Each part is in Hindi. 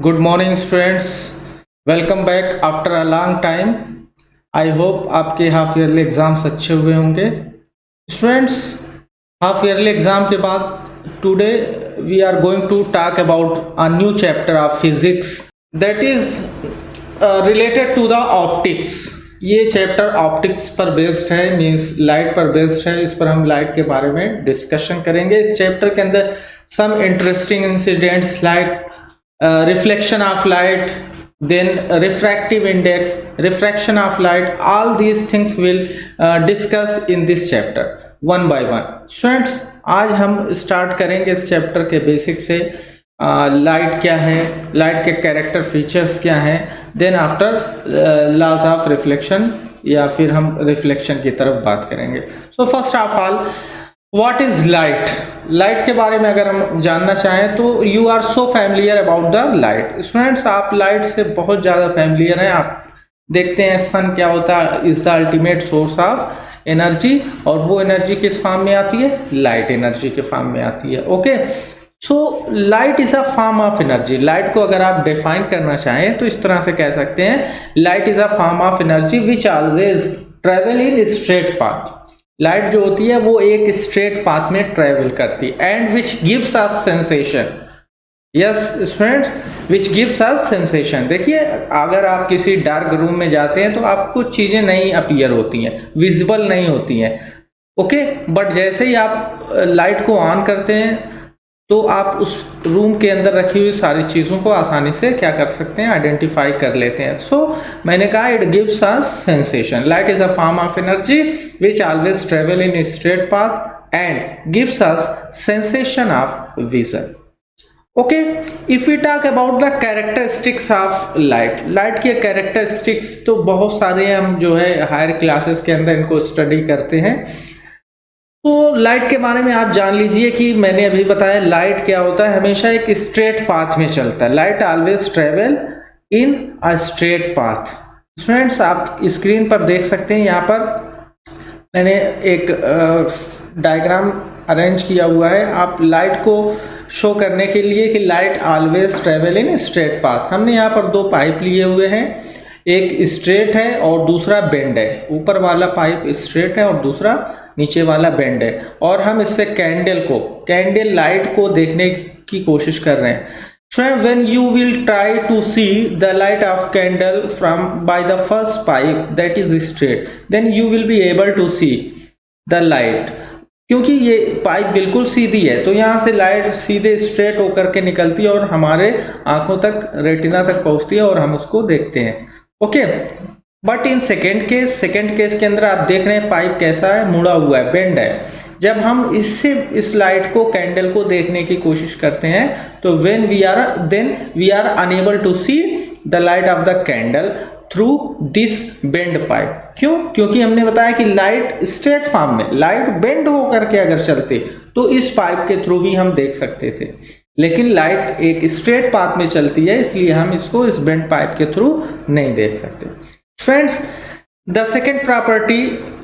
Good morning students, welcome back after a long time. I hope आपके हाफ ईयरली एग्ज़ाम्स अच्छे हुए होंगे। स्टूडेंट्स, हाफ ईयरली एग्ज़ाम के बाद today we are going to talk about a new chapter of physics that is related to the optics. ये चैप्टर ऑप्टिक्स पर बेस्ड है, मीन्स लाइट पर बेस्ड है। इस पर हम लाइट के बारे में डिस्कशन करेंगे। इस चैप्टर के अंदर some interesting incidents like reflection of light, then refractive index, refraction of light, all these things will discuss in this chapter one by one. Students, आज हम स्टार्ट करेंगे इस चैप्टर के बेसिक से। लाइट क्या है, लाइट के कैरेक्टर फीचर्स क्या हैं, then after laws of reflection, या फिर हम रिफ्लेक्शन की तरफ बात करेंगे। So first of all, what is light? Light के बारे में अगर हम जानना चाहें तो you are so familiar about the light. Students, आप लाइट से बहुत ज़्यादा फैमिलियर हैं। आप देखते हैं सन क्या होता है, is the ultimate source of energy, और वो एनर्जी किस फॉर्म में आती है? लाइट एनर्जी के फॉर्म में आती है। Okay, so light is a form of energy. Light को अगर आप डिफाइन करना चाहें तो इस तरह से कह सकते हैं, light is a form of energy which always travel in straight path. Light जो होती है वो एक स्ट्रेट पाथ में ट्रेवल करती है, and which gives us sensation. Yes students, which gives us sensation. देखिए, अगर आप किसी डार्क रूम में जाते हैं तो आपको चीज़ें नहीं अपीयर होती हैं, विजिबल नहीं होती हैं। ओके, बट जैसे ही आप लाइट को ऑन करते हैं तो आप उस रूम के अंदर रखी हुई सारी चीज़ों को आसानी से क्या कर सकते हैं? आइडेंटिफाई कर लेते हैं। सो मैंने कहा it gives us sensation. Light is a form of energy which always travel in straight path and gives us sensation of vision. Okay, if we talk about the characteristics of light, light के कैरेक्टरिस्टिक्स तो बहुत सारे हैं, हम जो है हायर क्लासेस के अंदर इनको स्टडी करते हैं। तो लाइट के बारे में आप जान लीजिए कि मैंने अभी बताया लाइट क्या होता है, हमेशा एक स्ट्रेट पाथ में चलता है। Light always travel in a straight path. Students, आप स्क्रीन पर देख सकते हैं, यहाँ पर मैंने एक डायग्राम अरेंज किया हुआ है आप लाइट को शो करने के लिए कि light always travel in straight path. हमने यहाँ पर दो पाइप लिए हुए हैं, एक स्ट्रेट है और दूसरा बेंड है। ऊपर वाला पाइप स्ट्रेट है और दूसरा नीचे वाला बेंड है, और हम इससे कैंडल लाइट को देखने की कोशिश कर रहे हैं। Friend, when you will try to see the light of candle from by the first pipe that is straight, then you will be able to see the light। क्योंकि ये पाइप बिल्कुल सीधी है तो यहाँ से लाइट सीधे स्ट्रेट होकर के निकलती है और हमारे आंखों तक, रेटिना तक पहुँचती है और हम उसको देखते हैं। Okay, but in second case के अंदर आप देख रहे हैं पाइप कैसा है? मुड़ा हुआ है, बेंड है। जब हम इस लाइट को, कैंडल को देखने की कोशिश करते हैं तो then we are unable to see the light of the candle through this bend pipe. क्यों? क्योंकि हमने बताया कि लाइट स्ट्रेट फॉर्म में, लाइट बेंड होकर के अगर चलते तो इस पाइप के थ्रू भी हम देख सकते थे, लेकिन लाइट एक स्ट्रेट पाथ में चलती है, इसलिए हम इसको इस बेंड पाइप के थ्रू नहीं देख सकते। Friends, the second property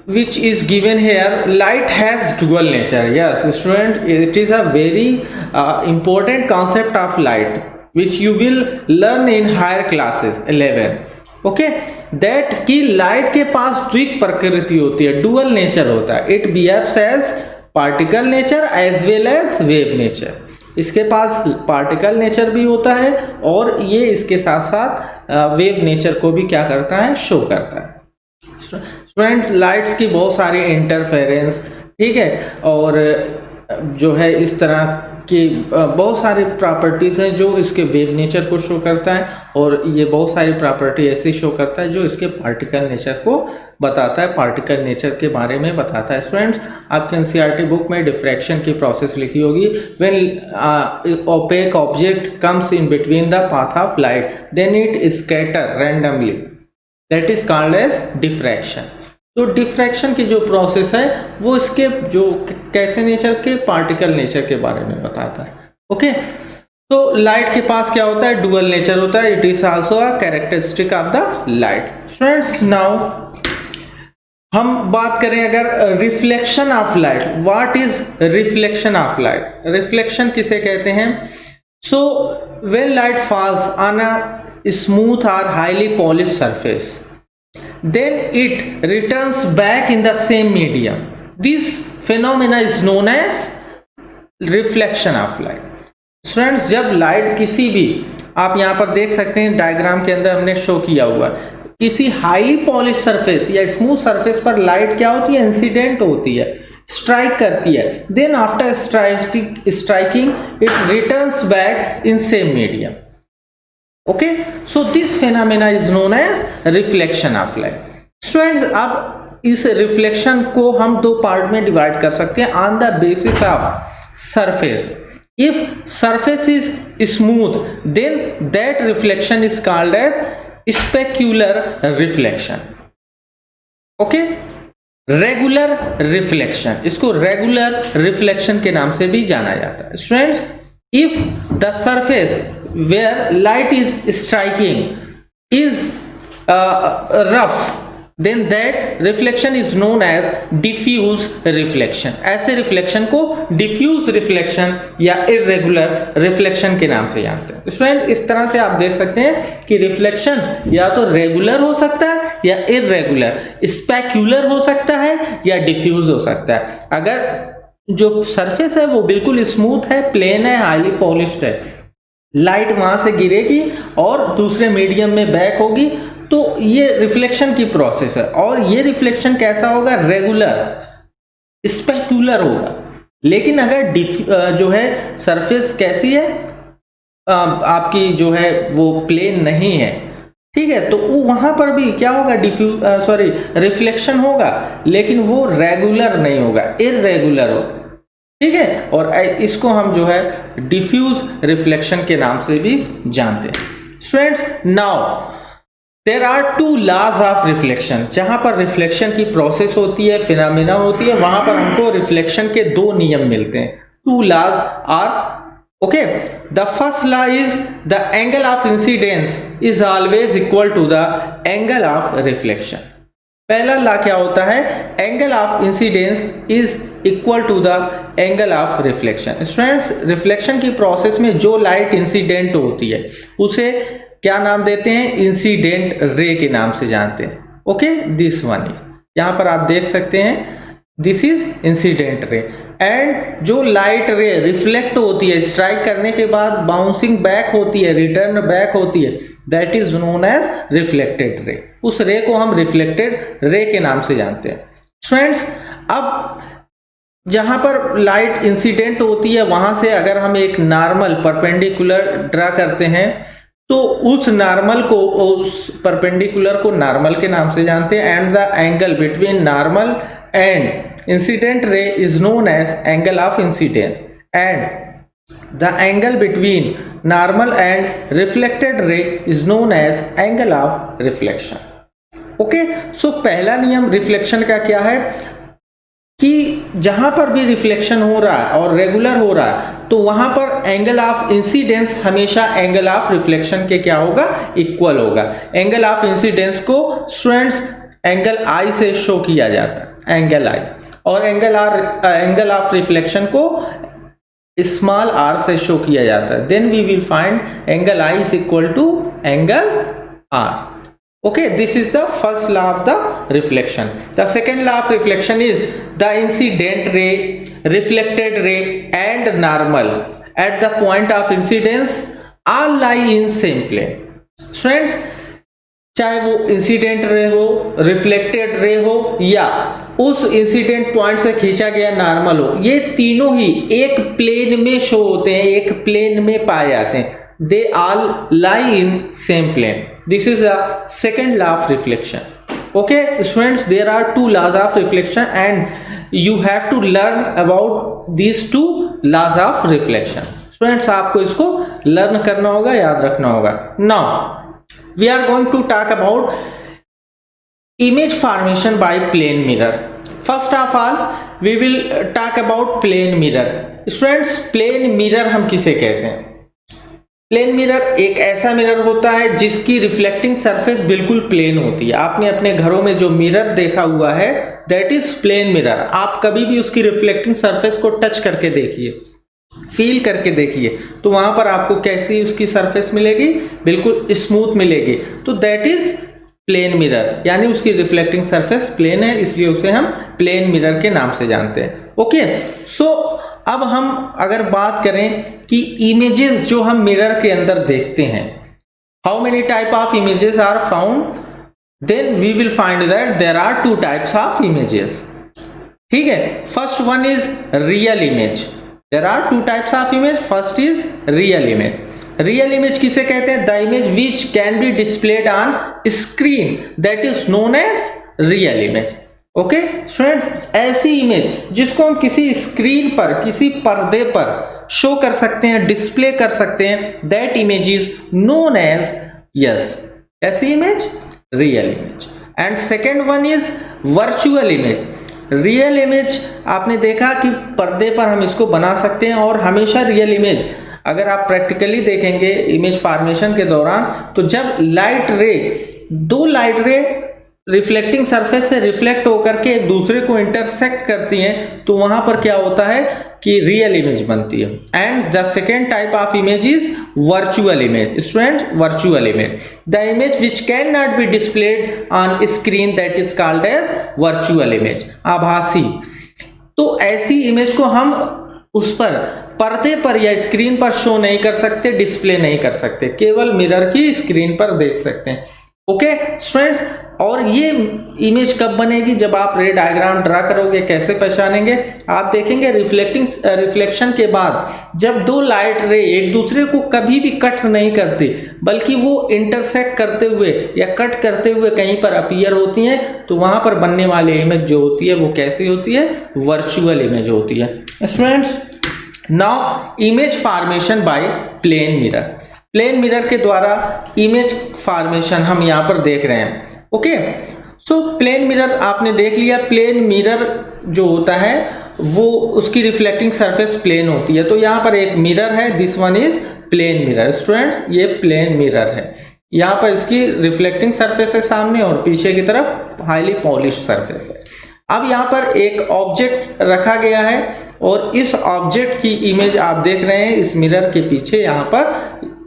which is given here, light has dual nature. Yes, student, it is a very important concept of light which you will learn in higher classes 11. Okay, that कि लाइट के पास द्विक प्रकृति होती है, डुअल नेचर होता है। It behaves as particle nature as well as wave nature. इसके पास पार्टिकल नेचर भी होता है और ये इसके साथ साथ वेव नेचर को भी क्या करता है? शो करता है। स्टूडेंट, लाइट्स की बहुत सारी इंटरफेरेंस, ठीक है, और जो है इस तरह की बहुत सारी प्रॉपर्टीज़ हैं जो इसके वेव नेचर को शो करता है, और ये बहुत सारी प्रॉपर्टी ऐसी शो करता है जो इसके पार्टिकल नेचर को बताता है, पार्टिकल नेचर के बारे में बताता है। स्टूडेंट्स, आपके एनसीईआरटी बुक में डिफ्रैक्शन की प्रोसेस लिखी होगी। When opaque object comes in between the path of light then it scatter randomly, that is called as diffraction. तो डिफ्रैक्शन की जो प्रोसेस है वो इसके जो कैसे नेचर के, पार्टिकल नेचर के बारे में बताता है। ओके, तो लाइट के पास क्या होता है? डुअल नेचर होता है। It is also a characteristic of the light. Students, now हम बात करें अगर reflection of light, what is reflection of light? Reflection किसे कहते हैं? So when light falls on a smooth or highly polished surface, then it returns back in the same medium. This phenomena is known as reflection of light. Students, जब लाइट किसी भी, आप यहाँ पर देख सकते हैं डायग्राम के अंदर हमने शो किया हुआ, किसी हाईली पॉलिश सरफेस या स्मूथ सरफेस पर लाइट क्या होती है, इंसिडेंट होती है, स्ट्राइक करती है, then after striking it returns back in same medium. Okay, so this phenomena is known as reflection of light. Students, अब इस रिफ्लेक्शन को हम दो पार्ट में डिवाइड कर सकते हैं on the basis of surface. If surface is smooth, then that reflection is called as specular reflection. Okay, regular reflection, इसको regular reflection के नाम से भी जाना जाता है। Students, if the surface where light is striking is rough, then that reflection is known as diffuse reflection. ऐसे रिफ्लेक्शन को diffuse reflection या irregular reflection के नाम से जानते हैं। स्टूडेंट, इस तरह से आप देख सकते हैं कि रिफ्लेक्शन या तो रेगुलर हो सकता है या इरेगुलर, स्पेक्युलर हो सकता है या डिफ्यूज हो सकता है। अगर जो सरफेस है वो बिल्कुल स्मूथ है, प्लेन है, हाईली पॉलिश्ड है, लाइट वहां से गिरेगी और दूसरे मीडियम में बैक होगी, तो ये रिफ्लेक्शन की प्रोसेस है। और ये रिफ्लेक्शन कैसा होगा, रेगुलर, स्पेक्युलर होगा। लेकिन अगर जो है सरफेस कैसी है, आपकी जो है वो प्लेन नहीं है, ठीक है, तो वहां पर भी क्या होगा, रिफ्लेक्शन होगा, लेकिन वो रेगुलर नहीं होगा, इरेगुलर होगा। ठीक है, और इसको हम जो है डिफ्यूज रिफ्लेक्शन के नाम से भी जानते हैं। Students, now there are two laws of reflection. जहां पर रिफ्लेक्शन की प्रोसेस होती है, फिनोमेना होती है, वहां पर हमको रिफ्लेक्शन के दो नियम मिलते हैं। Two laws are okay, the first law is the angle of incidence is always equal to the angle of reflection. पहला लॉ क्या होता है, angle of incidence is equal to the angle of reflection. Students, reflection की प्रोसेस में जो लाइट इंसिडेंट होती है उसे क्या नाम देते हैं, इंसिडेंट रे के नाम से जानते हैं। ओके, दिस वन इज, यहां पर आप देख सकते हैं, this is incident ray. And जो लाइट रे रिफ्लेक्ट होती है, स्ट्राइक करने के बाद बाउंसिंग बैक होती है, रिटर्न बैक होती है, that is known as reflected ray. उस रे को हम रिफ्लेक्टेड रे के नाम से जानते हैं। स्टूडेंट्स, अब जहां पर लाइट इंसिडेंट होती है वहां से अगर हम एक नॉर्मल परपेंडिकुलर ड्रा करते हैं, तो उस नॉर्मल को, उस परपेंडिकुलर को नॉर्मल के नाम से जानते हैं। And the angle between normal and incident ray is known as angle of incidence, and the angle between normal and reflected ray is known as angle of reflection. Okay, so पहला नियम रिफ्लेक्शन का क्या है कि जहां पर भी रिफ्लेक्शन हो रहा है और रेगुलर हो रहा है, तो वहां पर एंगल ऑफ इंसिडेंस हमेशा एंगल ऑफ रिफ्लेक्शन के क्या होगा, इक्वल होगा। एंगल ऑफ इंसिडेंस को स्टूडेंट्स एंगल आई से शो किया जाता है, एंगल आई, और एंगल ऑफ रिफ्लेक्शन को स्मॉल आर से शो किया जाता है। Then we will find angle I is equal to angle R. Okay, this is the first law of the reflection. The second law of reflection is the incident ray, reflected ray and normal at the point of incidence all lie in same plane. Friends, चाहे वो इंसिडेंट रे हो, रिफ्लेक्टेड रे हो या उस इंसिडेंट पॉइंट से खींचा गया नॉर्मल हो, ये तीनों ही एक प्लेन में शो होते हैं, एक प्लेन में पाए जाते हैं। They all lie in same plane. This is a second law of reflection. Okay, students, there are two laws of reflection and you have to learn about these two laws of reflection. Students, आपको इसको learn करना होगा, याद रखना होगा। Now, we are going to talk about image formation by plane mirror. First of all, we will talk about plane mirror. Students, plane mirror हम किसे कहते हैं? प्लेन मिरर एक ऐसा मिरर होता है जिसकी रिफ्लेक्टिंग सरफेस बिल्कुल प्लेन होती है। आपने अपने घरों में जो मिरर देखा हुआ है, दैट इज प्लेन मिरर। आप कभी भी उसकी रिफ्लेक्टिंग सरफेस को टच करके देखिए, फील करके देखिए तो वहां पर आपको कैसी उसकी सरफेस मिलेगी, बिल्कुल स्मूथ मिलेगी। तो दैट इज प्लेन मिरर, यानी उसकी रिफ्लेक्टिंग सरफेस प्लेन है, इसलिए उसे हम प्लेन मिरर के नाम से जानते हैं। ओके, सो अब हम अगर बात करें कि इमेजेस जो हम मिरर के अंदर देखते हैं, how many type of images are found, then we will find that there are two types of images. ठीक है, first one is real image. There are two types of image, first is real image. Real image किसे कहते हैं? The image which can be displayed on screen, that is known as real image. Okay student, ऐसी इमेज जिसको हम किसी स्क्रीन पर, किसी पर्दे पर शो कर सकते हैं, डिस्प्ले कर सकते हैं, that image is known as, yes, ऐसी image real image. And second one is virtual image. Real image आपने देखा कि पर्दे पर हम इसको बना सकते हैं, और हमेशा रियल इमेज अगर आप प्रैक्टिकली देखेंगे इमेज फॉर्मेशन के दौरान, तो जब लाइट रे, दो लाइट रे रिफ्लेक्टिंग सरफेस से रिफ्लेक्ट होकर के एक दूसरे को इंटरसेक्ट करती हैं, तो वहां पर क्या होता है कि रियल इमेज बनती है। And the second type of image is virtual image. Student, virtual image, the image which can not be displayed on screen, that is called as virtual image, आभासी। तो ऐसी इमेज को हम उस पर पर्दे पर या स्क्रीन पर शो नहीं कर सकते, डिस्प्ले नहीं कर सकते, केवल मिरर की स्क्रीन पर देख सकते हैं। ओके स्टूडेंट्स, और ये इमेज कब बनेगी? जब आप रे डायग्राम ड्रा करोगे। कैसे पहचानेंगे? आप देखेंगे रिफ्लेक्शन के बाद जब दो लाइट रे एक दूसरे को कभी भी कट नहीं करती, बल्कि वो इंटरसेक्ट करते हुए या कट करते हुए कहीं पर अपीयर होती हैं, तो वहां पर बनने वाली इमेज जो होती है वो कैसी होती है? वर्चुअल इमेज होती है। Students, now image formation by plane mirror. Plane mirror के द्वारा इमेज फॉर्मेशन हम यहाँ पर देख रहे हैं। ओके, सो प्लेन मिरर आपने देख लिया। प्लेन मिरर जो होता है वो उसकी रिफ्लेक्टिंग सरफेस प्लेन होती है। तो यहाँ पर एक मिरर है, this one is plane mirror. Students, ये प्लेन मिरर है, यहाँ पर इसकी रिफ्लेक्टिंग सरफेस है सामने, और पीछे की तरफ हाईली पॉलिश सरफेस है। अब यहाँ पर एक ऑब्जेक्ट रखा गया है, और इस ऑब्जेक्ट की इमेज आप देख रहे हैं इस मिरर के पीछे यहाँ पर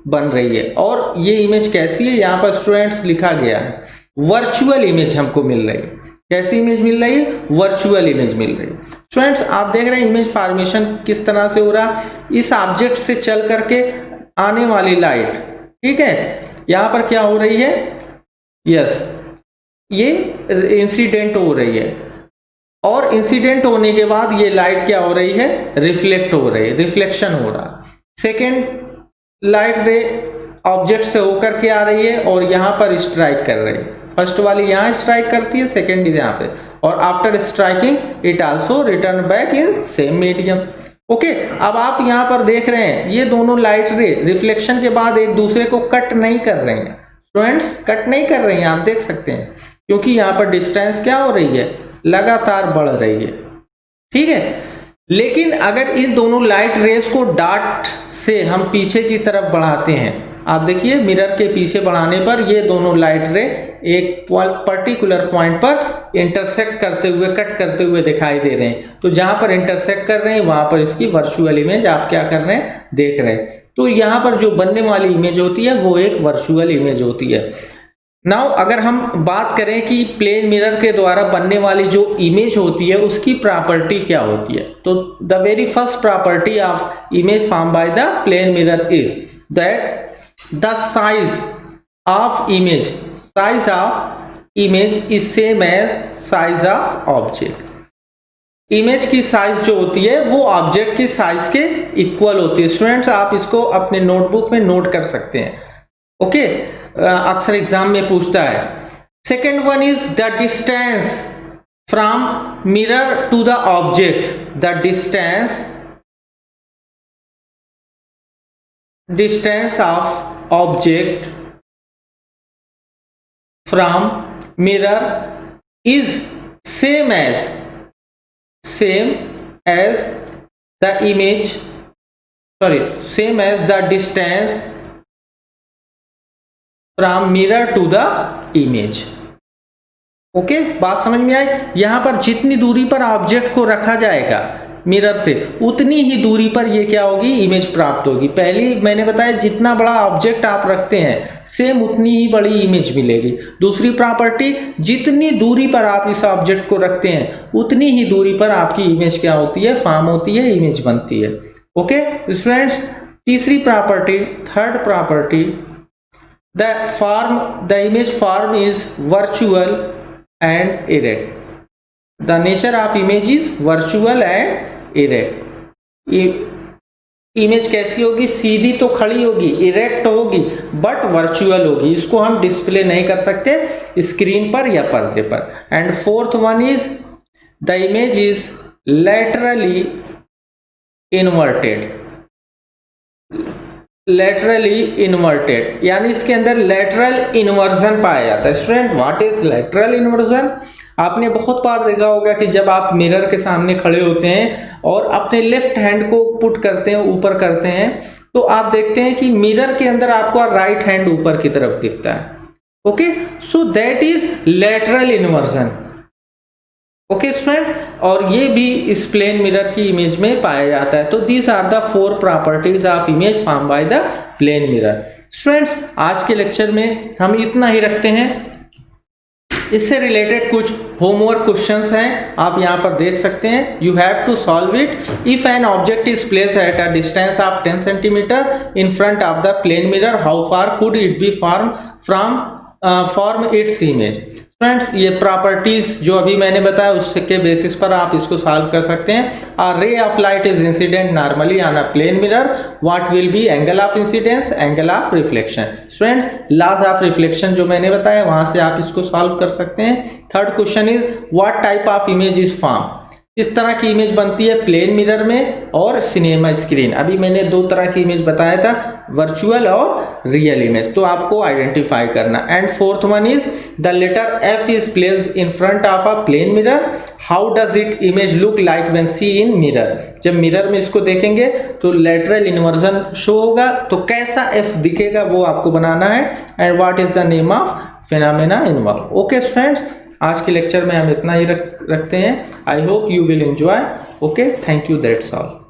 बन रही है। और ये इमेज कैसी है? यहाँ पर स्टूडेंट्स लिखा गया है वर्चुअल इमेज हमको मिल रही है। कैसी इमेज मिल रही है? वर्चुअल इमेज मिल रही है। स्टूडेंट्स, आप देख रहे हैं इमेज फॉर्मेशन किस तरह से हो रहा। इस ऑब्जेक्ट से चल करके आने वाली लाइट, ठीक है, यहाँ पर क्या हो रही है? यस, ये इंसिडेंट हो रही है, और इंसिडेंट होने के बाद ये लाइट क्या हो रही है? रिफ्लेक्ट हो रही है, रिफ्लेक्शन हो रहा। सेकेंड लाइट रे ऑब्जेक्ट से होकर के आ रही है और यहाँ पर स्ट्राइक कर रही है। फर्स्ट वाली यहाँ स्ट्राइक करती है, सेकेंड इज यहाँ पे, और after striking it also return back in same medium. Okay, अब आप यहाँ पर देख रहे हैं ये दोनों लाइट रे रिफ्लेक्शन के बाद एक दूसरे को कट नहीं कर रही हैं। स्टूडेंट्स, कट नहीं कर रही हैं, आप देख सकते हैं, क्योंकि यहाँ पर डिस्टेंस क्या हो रही है? लगातार बढ़ रही है। ठीक है, लेकिन अगर इन दोनों लाइट रेस को डार्ट से हम पीछे की तरफ बढ़ाते हैं, आप देखिए मिरर के पीछे बढ़ाने पर ये दोनों लाइट रे एक पर्टिकुलर पॉइंट पर इंटरसेक्ट करते हुए, कट करते हुए दिखाई दे रहे हैं। तो जहां पर इंटरसेक्ट कर रहे हैं वहां पर इसकी वर्चुअल इमेज आप क्या कर रहे हैं? देख रहे हैं। तो यहाँ पर जो बनने वाली इमेज होती है वो एक वर्चुअल इमेज होती है। नाउ अगर हम बात करें कि प्लेन मिरर के द्वारा बनने वाली जो इमेज होती है उसकी प्रॉपर्टी क्या होती है, तो the very first property of image form by the plane mirror is that the size of image is same as size of object. Image की साइज जो होती है वो ऑब्जेक्ट की साइज के इक्वल होती है। स्टूडेंट्स, आप इसको अपने नोटबुक में नोट कर सकते हैं। ओके, अक्सर एग्जाम में पूछता है। Second one is the distance from mirror to the object. The distance of object from mirror is same as the distance from mirror to the image. Okay, बात समझ में आई? यहां पर जितनी दूरी पर ऑब्जेक्ट को रखा जाएगा मिरर से, उतनी ही दूरी पर ये क्या होगी, इमेज प्राप्त होगी। पहली मैंने बताया जितना बड़ा ऑब्जेक्ट आप रखते हैं सेम उतनी ही बड़ी इमेज मिलेगी। दूसरी प्रॉपर्टी, जितनी दूरी पर आप इस ऑब्जेक्ट को रखते हैं उतनी ही दूरी पर आपकी इमेज क्या होती है, फॉर्म होती है, इमेज बनती है। ओके स्टूडेंट्स, तीसरी property, third property, the image form is virtual and erect. The nature of image is virtual and erect. Image कैसी होगी, सीधी तो खड़ी होगी, इरेक्ट होगी, बट वर्चुअल होगी। इसको हम डिस्प्ले नहीं कर सकते स्क्रीन पर या पर्दे पर। And fourth one is the image is laterally inverted. Laterally inverted यानी इसके अंदर लैटरल इन्वर्जन पाया जाता है। Student, what is lateral inversion? आपने बहुत बार देखा होगा कि जब आप मिरर के सामने खड़े होते हैं और अपने लेफ्ट हैंड को पुट करते हैं, ऊपर करते हैं, तो आप देखते हैं कि मिरर के अंदर आपको राइट हैंड ऊपर की तरफ दिखता है। Okay, so that is lateral inversion. Okay student, और ये भी इस प्लेन मिरर की इमेज में पाया जाता है। तो these are the 4 properties of image form by the plane mirror. Students, आज के लेक्चर में हम इतना ही रखते हैं। इससे रिलेटेड कुछ होमवर्क क्वेश्चंस हैं, आप यहाँ पर देख सकते हैं। You have to solve it. If an object is placed at a distance of 10 centimetre in front of the plane mirror, how far could it be form its image. Friends, ये प्रॉपर्टीज जो अभी मैंने बताया उसके बेसिस पर आप इसको सॉल्व कर सकते हैं। A ray of light is incident normally on a plane mirror, what will be angle of incidence, angle of reflection. Students, loss of reflection जो मैंने बताया वहां से आप इसको सॉल्व कर सकते हैं। Third question is what type of image is form. इस तरह की इमेज बनती है प्लेन मिरर में और सिनेमा स्क्रीन। अभी मैंने 2 तरह की इमेज बताया था, वर्चुअल और रियल इमेज, तो आपको आइडेंटिफाई करना। And fourth one is the letter F is placed in front of a plane mirror, how does it image look like when see in mirror. जब मिरर में इसको देखेंगे तो लेटरल इन्वर्जन शो होगा, तो कैसा एफ दिखेगा वो आपको बनाना है। And what is the name of phenomena involve. Okay friends, आज के लेक्चर में हम इतना ही रखते हैं। I hope you will enjoy. Okay, thank you, that's all.